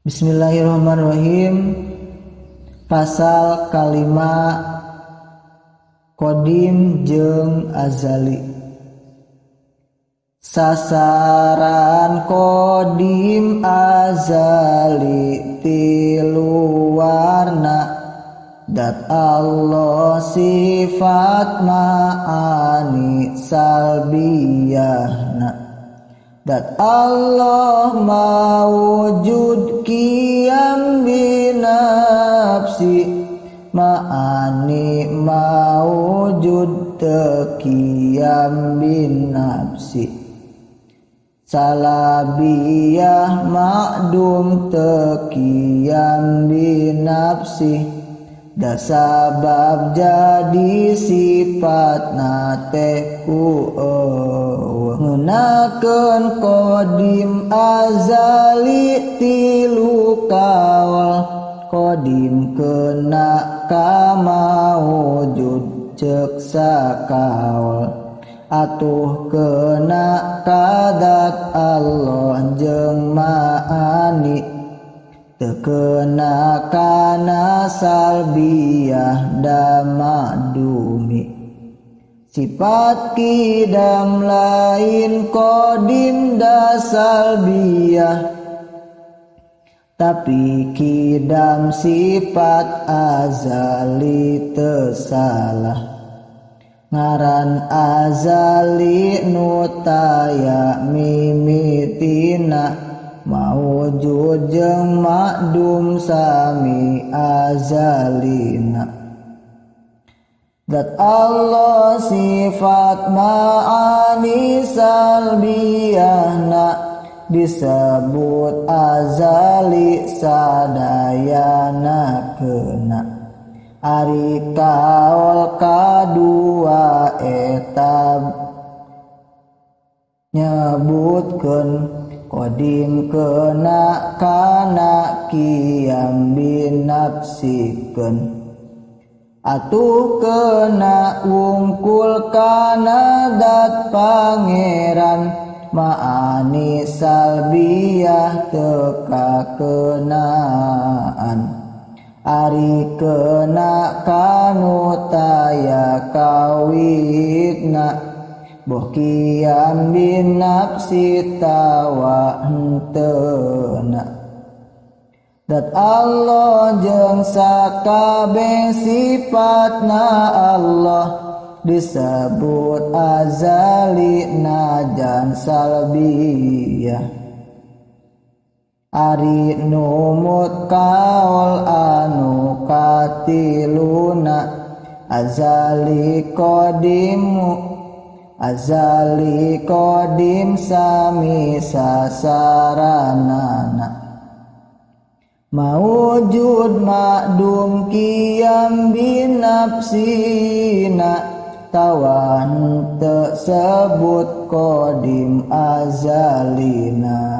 Bismillahirrahmanirrahim. Pasal kalima Qadim jeung azali. Sasaran qadim azali tilu warna, dat Allah sifat ma'ani salbiyahna. Dat Allah mawujud qiyam binafsi, ma'ani mawujud taqiyam binafsi. Salabiyah ma'dum taqiyam binafsi, da sabab jadi sifat nateku ngunakeun qadim azali tilu kaul. Qadim kena ka mawujud ceuk sakaul, atuh kena kadat Allah jeung ma'ani, teu kena kana salbiyah da ma'dumi. Sifat qidam lain qadim da salbiyah, tapi qidam sifat azali teu salah. Ngaran azali nu taya mimitina, mawujud jeung ma'dum sami azalina. Dat Allah sifat ma'ani salbiyahna, disebut azali sadayana kena. Ari kaul kadua eta nyebutkeun qadim kena kana qiyam binafsikeun, atuh kena wungkul kana dat pangeran, ma'ani salbiyah teu kakenaan. Ari kena kanu taya kawitna, boh qiyam binafsi tawa henteuna. Dat Allah jeung sakabeh sifatna Allah, disebut azali najan salbiyah. Ari numut kaul anu katiluna, azali qadim sami sasaranana. Mawujud ma'dum qiyam binafsina, tawan teu sebut qadim azalina.